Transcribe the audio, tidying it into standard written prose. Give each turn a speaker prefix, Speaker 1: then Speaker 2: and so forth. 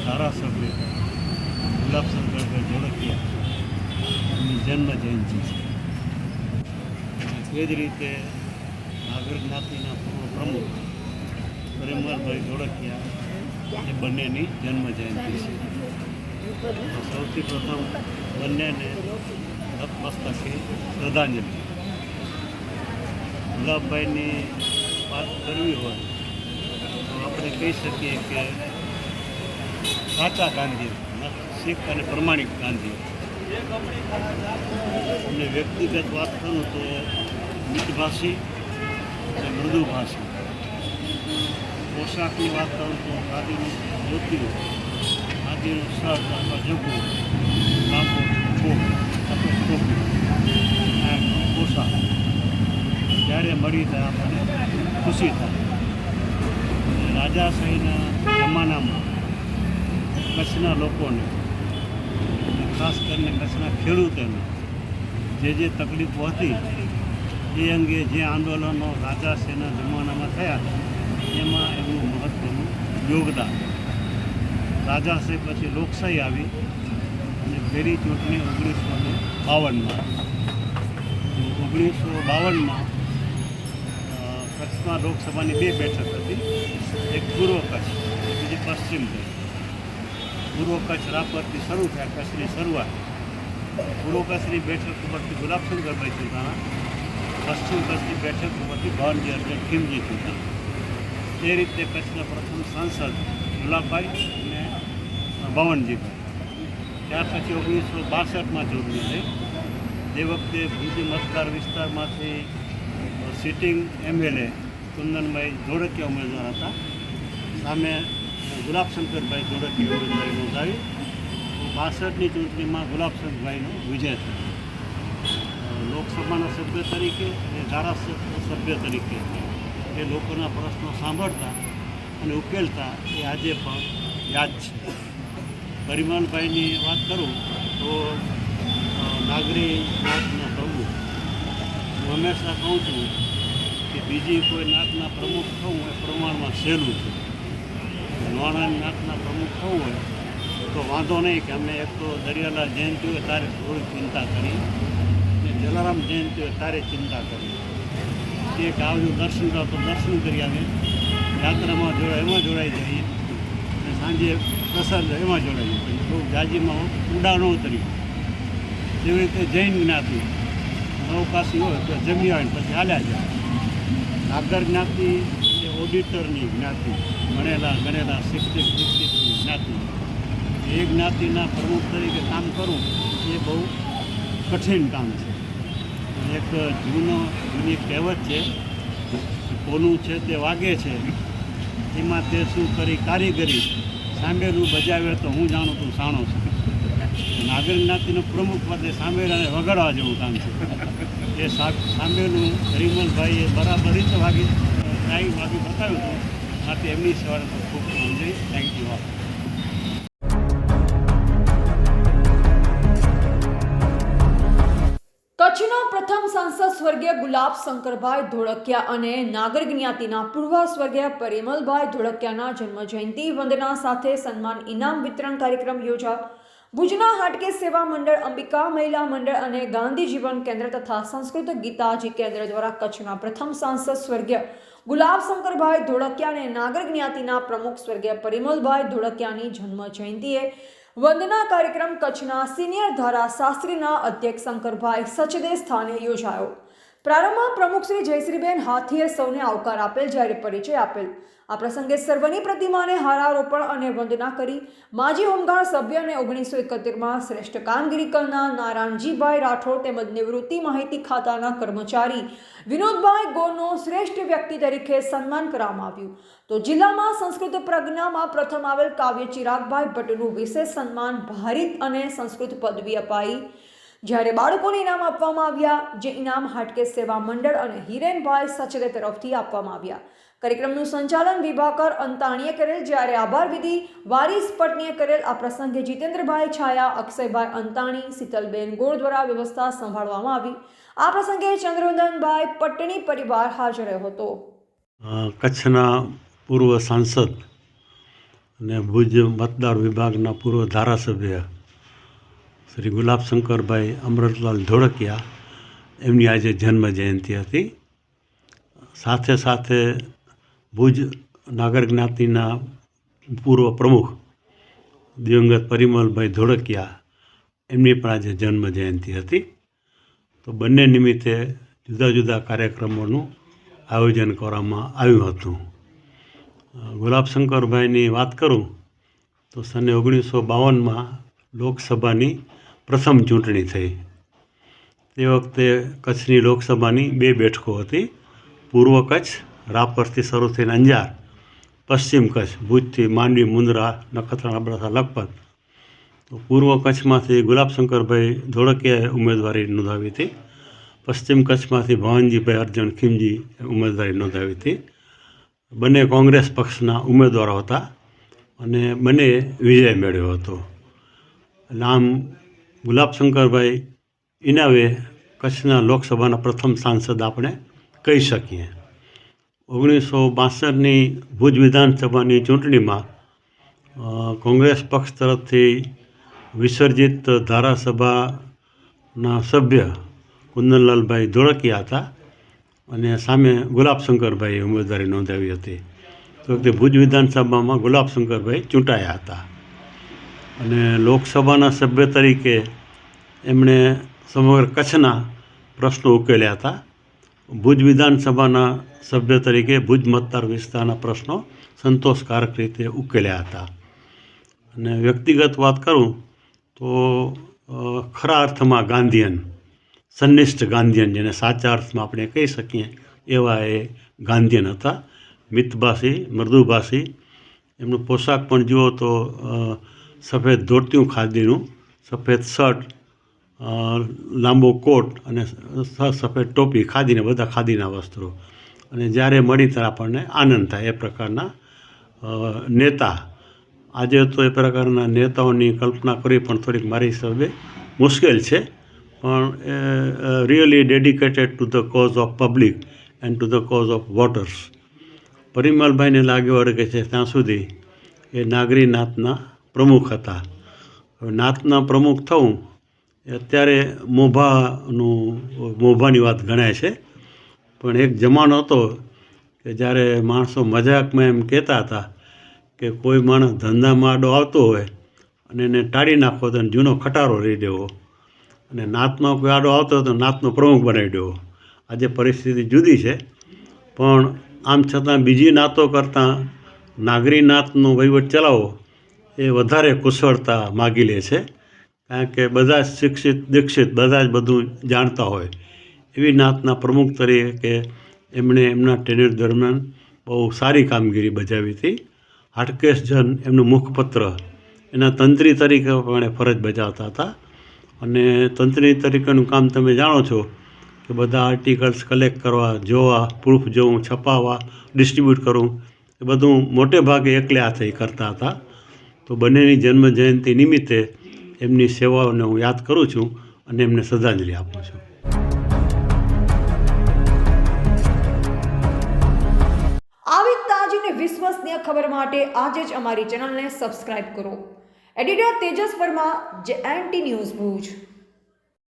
Speaker 1: ધારાસભ્ય ગુલાબશંકરભાઈ ધોળકિયાની જન્મ જયંતિ છે। એ જ રીતે નાગર જ્ઞાતિના પૂર્વ પ્રમુખ પરિમલભાઈ ધોળકિયા એ બંનેની જન્મ જયંતિ છે। તો સૌથી પ્રથમ બંનેને નતમસ્તકે શ્રદ્ધાંજલિ। ગુલાબભાઈની વાત કરવી હોય તો આપણે કહી શકીએ કે સાચા ગાંધી, શીખ અને પ્રમાણિક ગાંધી। અને વ્યક્તિગત વાત કરું તો મીઠભાષી અને મૃદુભાષી। પોશાકની વાત કરું તો ખાદીનું ધોતિયું, ખાદીનું શર્ટ અથવા જબ્બું, લાંબો કોટ અથવા ટોપી, આ પોશાક જ્યારે મળી ત્યારે આપણને ખુશી થાય। રાજાશાહીના જમાનામાં કચ્છના લોકોને, ખાસ કરીને કચ્છના ખેડૂતોને જે તકલીફો હતી એ અંગે જે આંદોલનો રાજાશાહીના જમાનામાં થયા એમાં એમનું મહત્ત્વનું યોગદાન। રાજાશાહી પછી લોકશાહી આવી અને પહેલી ચૂંટણી 1952માં। 1952માં કચ્છમાં લોકસભાની 2 બેઠક હતી, એક પૂર્વ કચ્છ, બીજી પશ્ચિમ કચ્છ। પૂર્વ કચ્છ રાપરથી શરૂ થયા કચ્છની શરૂઆત। પૂર્વ કચ્છની બેઠક ઉપરથી ગુલાબશંકરભાઈ ચૂંટાણા, પશ્ચિમ કચ્છની બેઠક ઉપરથી ભવનજી એટલે ખીમજી ચૂંટાણા। એ રીતે કચ્છના પ્રથમ સાંસદ ગુલાબભાઈ અને ભવનજીભાઈ। ત્યાર પછી 1962માં ચૂંટણી થઈ। જે વખતે ભુજ મતદાર વિસ્તારમાંથી સિટિંગ એમએલએ કુંદનભાઈ ધોળકિયા ઉમેદવાર હતા, સામે ગુલાબશંકરભાઈ ધોળકિયા ઉમેદવારી નોંધાવી। 62ની ચૂંટણીમાં ગુલાબશંકરભાઈનો વિજય થયો। લોકસભાના સભ્ય તરીકે અને ધારાસભ્ય સભ્ય તરીકે એ લોકોના પ્રશ્નો સાંભળતા અને ઉકેલતા એ આજે પણ યાદ છે। પરિમલભાઈની વાત કરું તો નાગરી નાતના પ્રમુખ। હું હંમેશા કહું છું કે બીજી કોઈ નાતના પ્રમુખ થવું એ પ્રમાણમાં સહેલું છે। નોણાની નાતના પ્રમુખ થવું હોય તો વાંધો નહીં કે અમે એક તો દરિયાલાલ જયંતિ હોય તારે થોડી ચિંતા કરી, ને જલારામ જયંતિ હોય તારે ચિંતા કરી, એક આવજો દર્શન કરો તો દર્શન કરી આવે, યાત્રામાં જોડાય એમાં જોડાઈ જઈએ, અને સાંજે પ્રસાદ એમાં જોડાઈ જઈએ, બહુ જાજીમાં ઉડા ન ઉતરી। એવી રીતે જૈન જ્ઞાતિ અવકાશી હોય તો જમી આવે પછી હાલ્યા જાય। નાગર જ્ઞાતિ એ ઓડિટરની જ્ઞાતિ, ગણેલા શિક્ષિતની જ્ઞાતિ। એ જ્ઞાતિના પ્રમુખ તરીકે કામ કરવું એ બહુ કઠિન કામ છે। એક જૂની કહેવત છે, કોનું છે તે વાગે છે, એમાં તે શું કરી કારીગરી, સાંભેલું બજાવે તો હું જાણું તું સાણો છું। નાગર જ્ઞાતિનો પ્રમુખ પદે સાંભેલાને વગાડવા જેવું કામ છે। એ સાંભેલું પરિમલભાઈએ બરાબર રીતે વાગી બતાવ્યું હતું, માટે એમની સવારે ખૂબ સમજાઈ। Thank you.
Speaker 2: કચ્છના પ્રથમ સાંસદ સ્વર્ગીય ગુલાબશંકરભાઈ ધોળકિયા અને નાગર જ્ઞાતિના પૂર્વ સ્વર્ગીય પરિમલભાઈ ધોળકિયાના જન્મજયંતિ વંદના સાથે સન્માન ઇનામ વિતરણ કાર્યક્રમ યોજાયો। ભુજના હાટકેશ સેવા મંડળ, અંબિકા મહિલા મંડળ અને ગાંધી જીવન કેન્દ્ર તથા સંસ્કૃત ગીતાજી કેન્દ્ર દ્વારા કચ્છના પ્રથમ સાંસદ સ્વર્ગીય ગુલાબશંકરભાઈ ધોળકિયા અને નાગર જ્ઞાતિના પ્રમુખ સ્વર્ગીય પરિમલભાઈ ધોળકિયાની જન્મ જયંતિએ વંદના કાર્યક્રમ કચ્છના સિનિયર ધારાશાસ્ત્રીના અધ્યક્ષ શંકરભાઈ સચદે સ્થાને યોજાયો। પ્રારંભમાં પ્રમુખ શ્રી જયશ્રીબેન હાથીએ સૌને આવકાર આપેલ, જ્યારે પરિચય આપેલ। આ પ્રસંગે સર્વની પ્રતિમાને હારારોપણ અને વંદના કરી માજી હોમગાર્ડ સભ્ય અને 1971માં શ્રેષ્ઠ કામગીરી કરનાર નારાયણજીભાઈ રાઠોડ તેમજ નિવૃત્તિ માહિતી ખાતાના કર્મચારી વિનોદભાઈ ગોરનું શ્રેષ્ઠ વ્યક્તિ તરીકે સન્માન કરવામાં આવ્યું। તો જિલ્લામાં સંસ્કૃત પ્રજ્ઞામાં પ્રથમ આવેલ કાવ્ય ચિરાગભાઈ ભટ્ટનું વિશેષ સન્માન ભારિત અને સંસ્કૃત પદવી અપાઈ। જ્યારે બાળકોને ઇનામ આપવામાં આવ્યા, જે ઇનામ હાટકેશ સેવા મંડળ અને હિરેનભાઈ સચદે તરફથી આપવામાં આવ્યા। કાર્યક્રમનું સંચાલન વિભાકર અંતાણીએ કરેલ, જ્યારે આભાર વિધિ વારીસ પટનીએ કરેલ। આ પ્રસંગે જીતેન્દ્રભાઈ છાયા, અક્ષયભાઈ અંતાણી, શીતલબેન ગોળ દ્વારા વ્યવસ્થા સંભાળવામાં આવી। આ પ્રસંગે ચંદ્રવંદનભાઈ પટણી પરિવાર હાજર રહ્યો હતો।
Speaker 1: કચ્છના પૂર્વ સાંસદ અને ભુજ મતદાર વિભાગના પૂર્વ ધારાસભ્ય શ્રી ગુલાબશંકરભાઈ અમૃતલાલ ધોળકિયા એમની આજે જન્મ જયંતિ હતી. સાથે સાથે ભુજ નાગર જ્ઞાતિના પૂર્વ પ્રમુખ દિવંગત પરિમલભાઈ ધોળકિયા એમની પણ આજે જન્મ જયંતિ હતી. તો બંને નિમિત્તે જુદા જુદા કાર્યક્રમોનું આયોજન કરવામાં આવ્યું હતું. ગુલાબશંકરભાઈની વાત કરું તો સને 1952માં લોકસભાની પ્રથમ ચૂંટણી થઈ. તે વખતે કચ્છની લોકસભાની 2 બેઠકો હતી. પૂર્વ કચ્છ રાપરથી શરૂ થઈને અંજાર, પશ્ચિમ કચ્છ ભુજથી માંડવી, મુંદ્રા, નખત્રાણા, અબડાસા, લખપત. તો પૂર્વ કચ્છમાંથી ગુલાબશંકરભાઈ ધોળકિયાએ ઉમેદવારી નોંધાવી હતી. પશ્ચિમ કચ્છમાંથી ભવાનજીભાઈ અર્જણ ખીમજી ઉમેદવારી નોંધાવી હતી. બંને કોંગ્રેસ પક્ષના ઉમેદવારો હતા અને બંને વિજય મેળવ્યો હતો. એટલે આમ ગુલાબશંકરભાઈ ઇનાવે કચ્છના લોકસભાના પ્રથમ સાંસદ આપણે કહી શકીએ. 1962ની ભુજ વિધાનસભાની ચૂંટણીમાં કોંગ્રેસ પક્ષ તરફથી વિસર્જિત ધારાસભાના સભ્ય કુંદનલાલભાઈ ધોળકિયા હતા અને સામે ગુલાબશંકરભાઈએ ઉમેદવારી નોંધાવી હતી. તો વખતે ભુજ વિધાનસભામાં ગુલાબશંકરભાઈ ચૂંટાયા હતા અને લોકસભાના સભ્ય તરીકે એમણે સમગ્ર કચ્છના પ્રશ્નો ઉકેલ્યા હતા. ભુજ વિધાનસભાના સભ્ય તરીકે ભુજ મતદાર વિસ્તારના પ્રશ્નો સંતોષકારક રીતે ઉકેલ્યા હતા. અને વ્યક્તિગત વાત કરું તો ખરા અર્થમાં ગાંધીયન, સન્નિષ્ઠ ગાંધીયન, જેને સાચા અર્થમાં આપણે કહી શકીએ એવા એ ગાંધીયન હતા. મિતભાષી, મૃદુભાષી. એમનું પોશાક પણ જુઓ તો સફેદ ધોતિયું ખાદીનું, સફેદ શર્ટ, લાંબો કોટ અને સફેદ ટોપી, ખાદીને બધા ખાદીના વસ્ત્રો. અને જ્યારે મળી ત્યારે આપણને આનંદ થાય એ પ્રકારના નેતા. આજે તો એ પ્રકારના નેતાઓની કલ્પના કરવી પણ થોડીક મારી હિસાબે મુશ્કેલ છે, પણ really dedicated to the cause of public and to the cause of voters. પરિમલભાઈને લાગે વળગે છે ત્યાં સુધી એ નાગરી નાતના પ્રમુખ હતા. હવે નાતના પ્રમુખ થવું એ અત્યારે મોભાની વાત ગણાય છે, પણ એક જમાનો હતો કે જ્યારે માણસો મજાકમાં એમ કહેતા હતા કે કોઈ માણસ ધંધામાં આડો આવતો હોય અને એને ટાળી નાખવો તો જૂનો ખટારો રહી દેવો, અને નાતમાં કોઈ આડો આવતો હોય તો નાતનો પ્રમુખ બનાવી દેવો. આજે પરિસ્થિતિ જુદી છે, પણ આમ છતાં બીજી નાતો કરતાં નાગરી નાતનો વહીવટ ચલાવવો એ વધારે કુશળતા માગી લે છે. કારણ કે બધા જ શિક્ષિત દીક્ષિત, બધા જ બધું જાણતા હોય એવી નાતના પ્રમુખ તરીકે એમણે એમના ટેન્યુર દરમિયાન બહુ સારી કામગીરી બજાવી હતી. હાટકેશ જન એમનું મુખપત્ર, એના તંત્રી તરીકે પણ ફરજ બજાવતા હતા. અને તંત્રી તરીકેનું કામ તમે જાણો છો કે બધા આર્ટિકલ્સ કલેક્ટ કરવા, જોવા, પ્રૂફ જોવું, છપાવવા, ડિસ્ટ્રીબ્યુટ કરવું, એ બધું મોટે ભાગે એકલે હાથે કરતા હતા. તો બંનેની જન્મ જયંતિ નિમિત્તે એમની સેવાઓને હું યાદ કરું છું અને એમને શ્રદ્ધાંજલિ આપું છું.
Speaker 2: આવી તાજી અને વિશ્વસનીય ખબર માટે આજે જ અમારી ચેનલને સબસ્ક્રાઇબ કરો. Editor Tejas Varma, JNT news Bhuj.